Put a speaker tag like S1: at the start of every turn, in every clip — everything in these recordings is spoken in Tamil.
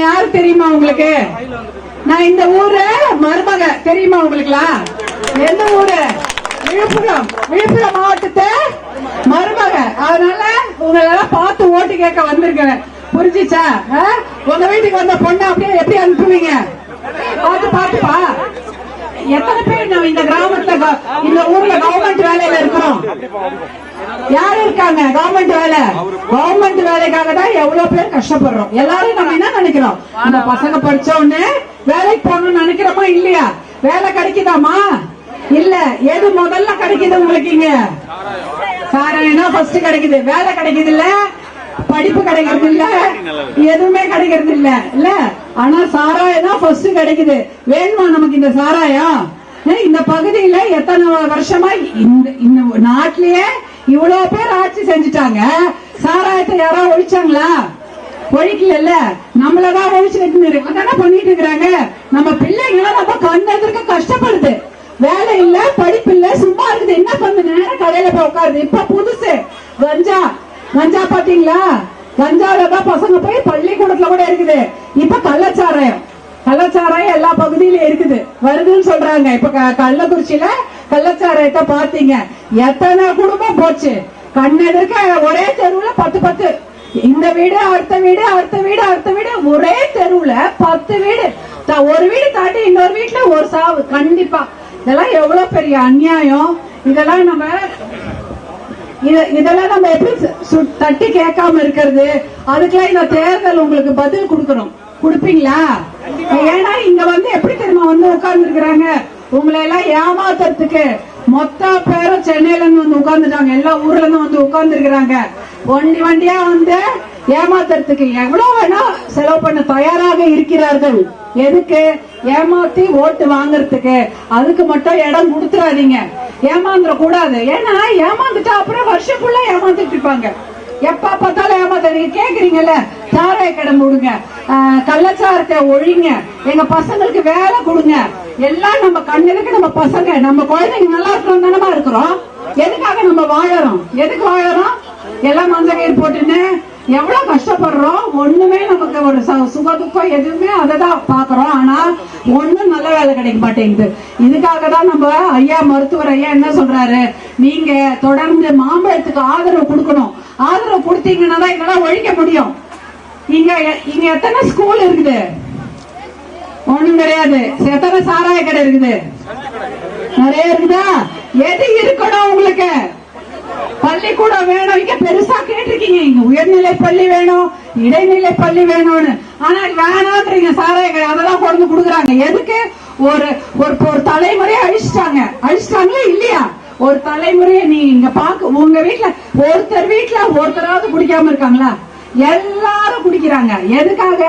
S1: யாரு தெரியுமா உங்களுக்கு? நான் இந்த ஊரு மருமக தெரியுமா உங்களுக்குலாம்? எந்த ஊரு? விழுப்புரம். விழுப்புரம் மாவட்டத்தை மருமக. அதனால உங்களெல்லாம் பார்த்து ஓட்டு கேட்க வந்திருக்கேன். புரிஞ்சிச்சா? உங்க வீட்டுக்கு வந்த பொண்ணு அப்படியே எப்படி அனுப்புவீங்க? பார்த்து பார்த்துப்பா. எத்தனை பேர் நம்ம இந்த கிராமத்துல இந்த ஊர்ல கவர்மெண்ட் வேலையில இருக்கிறோம்? யாரு இருக்காங்க கவர்மெண்ட் வேலை? கவர்மெண்ட் வேலைக்காக தான் எவ்வளவு பேர் கஷ்டப்படுறோம். எல்லாரும் நம்ம என்ன நினைக்கிறோம்? அந்த பசங்க படிச்ச உடனே வேலைக்கு போகணும்னு நினைக்கிறோமா இல்லையா? வேலை கிடைக்குதாமா? இல்ல. எது முதல்ல கிடைக்குது உங்களுக்கு? இங்க சாராயம் ஃபர்ஸ்ட் கிடைக்குது. வேலை கிடைக்குது இல்ல, படிப்பு கிடைக்கிறது இல்ல, எதுவுமே கிடைக்கிறது இல்ல இல்ல. ஆனா சாராயம் தான் ஃபர்ஸ்ட் கிடைக்குது. வேணுமா நமக்கு இந்த சாராயம்? இந்த பகுதியில எத்தனை வருஷமா இந்த நாட்டிலேயே இவ்வளவு பேர் ஆட்சி செஞ்சுட்டாங்க. சாராயத்தை யாராவது ஒழிச்சாங்களா? ஒழிக்கல. நம்மளதான் ஒழிச்சுட்டு என்ன பண்ணிட்டு இருக்கிறாங்க? நம்ம பிள்ளைங்களும் நம்ம கண்ணெதிர்க்க கஷ்டப்படுது. வேலை இல்ல, படிப்பு இல்ல, சும்மா இருக்குது. என்ன பண்ண நேரம் கடையில போய் உட்காருது. இப்ப புதுசு கஞ்சா. கஞ்சா பாத்தீங்களா? கஞ்சாலதான் பசங்க போய் பள்ளிக்கூடத்துல கூட இருக்குது. இப்ப கள்ளச்சாராயம். கள்ளச்சாராயம் எல்லா பகுதியிலும் இருக்குது, வருதுன்னு சொல்றாங்க. இப்ப கள்ளக்குறிச்சியில கள்ளச்சாராயத்தை பாத்தீங்க, எத்தனை குடும்பம் போச்சு. கண்ணெதிர்க்க ஒரே தெருவுல 10 இந்த வீடு அடுத்த வீடு அடுத்த வீடு அடுத்த வீடு, ஒரே தெருவுல 10 வீடு. ஒரு வீடு தாண்டி இன்னொரு வீட்டுல ஒரு சாவு. கண்டிப்பா இதெல்லாம் எவ்வளவு பெரிய அநியாயம். இதெல்லாம் நம்ம எப்படி தட்டி கேட்காம இருக்கிறது? அதுக்கெல்லாம் இந்த தேர்தல் உங்களுக்கு பதில் கொடுக்கணும். கொடுப்பீங்களா? ஏன்னா இங்க வந்து எப்படி தெரியுமா வந்து உட்கார்ந்து இருக்கிறாங்க? உங்களை எல்லாம் ஏமாத்துறதுக்கு மொத்த பேரும் சென்னையில இருந்து வந்து உட்கார்ந்துட்டாங்க. எல்லா ஊர்ல இருந்து வந்து உட்கார்ந்து இருக்கிறாங்க. வண்டி வண்டியா வந்து ஏமாத்துறதுக்கு எவ்வளவு வேணா செலவு பண்ண தயாராக இருக்கிறார்கள். எதுக்கு? ஏமாத்தி ஓட்டு வாங்கறதுக்கு. அதுக்கு மட்டும் இடம் கொடுத்துறாதீங்க. ஏமாந்துட கூடாது. ஏன்னா ஏமாந்துட்டா அப்புறம் வருஷம் ஃபுல்லா ஏமாந்துட்டு இருப்பாங்க. எப்ப பார்த்தாலும் ஏமாத்த. நீங்க கேக்குறீங்கல்ல, சாராய கடை மூடுங்க, கள்ளச்சாரத்தை ஒழிங்க, எங்க பசங்களுக்கு வேலை கொடுங்க. எல்லாம் நம்ம கண்ணுக்கு நம்ம பசங்க நம்ம குழந்தைங்க நல்லா இருக்கணும் தானமா இருக்கிறோம். எதுக்காக நம்ம வாழறோம்? எதுக்கு வாழறோம்? எல்லாம் மஞ்சள் போட்டுன்னு எவ்வளவு கஷ்டப்படுறோம். ஒண்ணுமே நமக்கு ஒரு சுக துக்கம் எதுவுமே அததான் பாக்குறோம். ஆனா ஒண்ணும் நல்ல வேலை கிடைக்க மாட்டேங்குது. இதுக்காக தான் நம்ம ஐயா மருத்துவர் ஐயா என்ன சொல்றாரு? நீங்க தொடர்ந்து மாம்பழத்துக்கு ஆதரவு கொடுக்கணும். ஆதரவு கொடுத்தீங்கன்னா தான் இதெல்லாம் ஒழிக்க முடியும். இங்க எத்தனை ஸ்கூல் இருக்குது? ஒண்ணும் கிடையாது. எத்தனை சாராய கடை இருக்குது? நிறைய இருக்குதா? எது இருக்கணும் உங்களுக்கு? பள்ளிக்கூடம் வேணும். இங்க பெருசா கேட்டிருக்கீங்க, இங்க உயர்நிலை பள்ளி வேணும், இடைநிலை பள்ளி வேணும்னு. ஆனா வேணான்றீங்க சாராய கடை. அதெல்லாம் கொண்டு கொடுக்குறாங்க. எதுக்கு? ஒரு தலைமுறையை அழிச்சிட்டாங்களா இல்லையா? ஒரு தலைமுறையை நீங்க இங்க பாக்க, உங்க வீட்டுல ஒருத்தராவது குடிக்காம இருக்காங்களா? எல்லாரும் குடிக்கிறாங்க. எதுக்காக?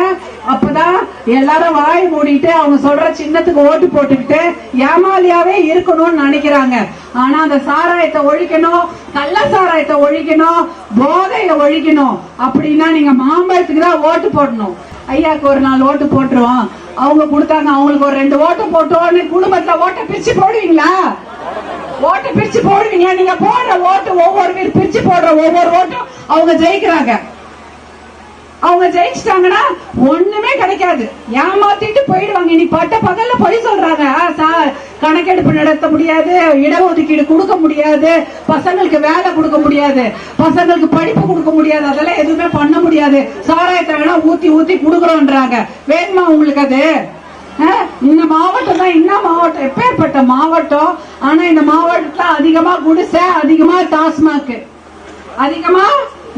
S1: அப்பதான் எல்லாரும் வாய் மூடிட்டு அவங்க சொல்ற சின்னத்துக்கு ஓட்டு போட்டுக்கிட்டு ஏமாலியாவே இருக்கணும்னு நினைக்கிறாங்க. ஆனா அந்த சாராயத்தை ஒழிக்கணும், கள்ள சாராயத்தை ஒழிக்கணும், போதையை ஒழிக்கணும் அப்படின்னா நீங்க மாம்பழத்துக்கு தான் ஓட்டு போடணும். ஐயாக்கு ஒரு 4 ஓட்டு போட்டுருவோம், அவங்க கொடுத்தாங்க, அவங்களுக்கு ஒரு 2 ஓட்டு போட்டோம். குடும்பத்துல ஓட்டை பிரிச்சு போடுவீங்களா? ஓட்டு பிரிச்சு போடுவீங்க. நீங்க போடுற ஓட்டு ஒவ்வொரு வீடு பிரிச்சு போடுற ஒவ்வொரு ஓட்டும் அவங்க ஜெயிக்கிறாங்க. அவங்க ஜெயிச்சிட்டாங்கன்னா ஒண்ணுமே கிடைக்காது. ஏமாத்திட்டு போயிடுவாங்க. நீ பட்ட பகல்ல போய் சொல்றாங்க, கணக்கெடுப்பு நடத்த முடியாது, இடஒதுக்கீடு கொடுக்க முடியாது, பசங்களுக்கு வேலை கொடுக்க முடியாது, பசங்களுக்கு படிப்பு கொடுக்க முடியாது, அதெல்லாம் எதுவுமே பண்ண முடியாது. சாராயத்தை வேணா ஊத்தி ஊத்தி கொடுக்கறோம்ன்றாங்க. வேணுமா உங்களுக்கு அது? இந்த மாவட்டம் தான் என்ன மாவட்டம்? எப்பேற்பட்ட மாவட்டம். ஆனா இந்த மாவட்டத்துல அதிகமா குடிசை, அதிகமா டாஸ்மாக், அதிகமா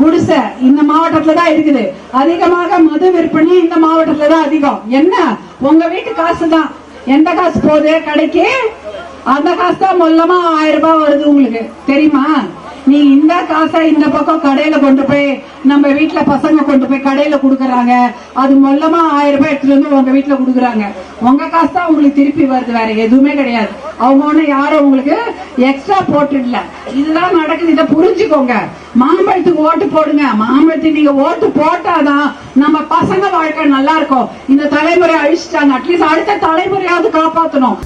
S1: குடிசை இந்த மாவட்டத்துல தான் இருக்குது. அதிகமாக மது விற்பனை இந்த மாவட்டத்துல தான் அதிகம். என்ன? உங்க வீட்டு காசு தான். எந்த காசு போகுது கடைக்கு? அந்த காசு தான் மொல்லமா 1000 ரூபாய் வருது. உங்களுக்கு தெரியுமா? நீ இந்த காசை இந்த பக்கம் கடையில கொண்டு போய் நம்ம வீட்டுல பசங்க கொண்டு போய் கடையில குடுக்கறாங்க. அது மொல்லமா 1000 ரூபாய் எடுத்துட்டு வந்து உங்க வீட்டுல குடுக்கறாங்க. உங்க காசு தான் உங்களுக்கு திருப்பி வருது, வேற எதுவுமே கிடையாது. அவங்க ஒண்ணு யாரும் உங்களுக்கு எக்ஸ்ட்ரா போட்டுடல. இதுதான் நடக்குது. இதை புரிஞ்சுக்கோங்க. மாம்பழத்துக்கு ஓட்டு போடுங்க. மாம்பழத்துக்கு நீங்க ஓட்டு போட்டாதான் நம்ம பசங்க வாழ்க்கை நல்லா இருக்கும். இந்த தலைமுறை அழிச்சிட்டாங்க. அட்லீஸ்ட் அடுத்த தலைமுறையாவது காப்பாற்றணும்.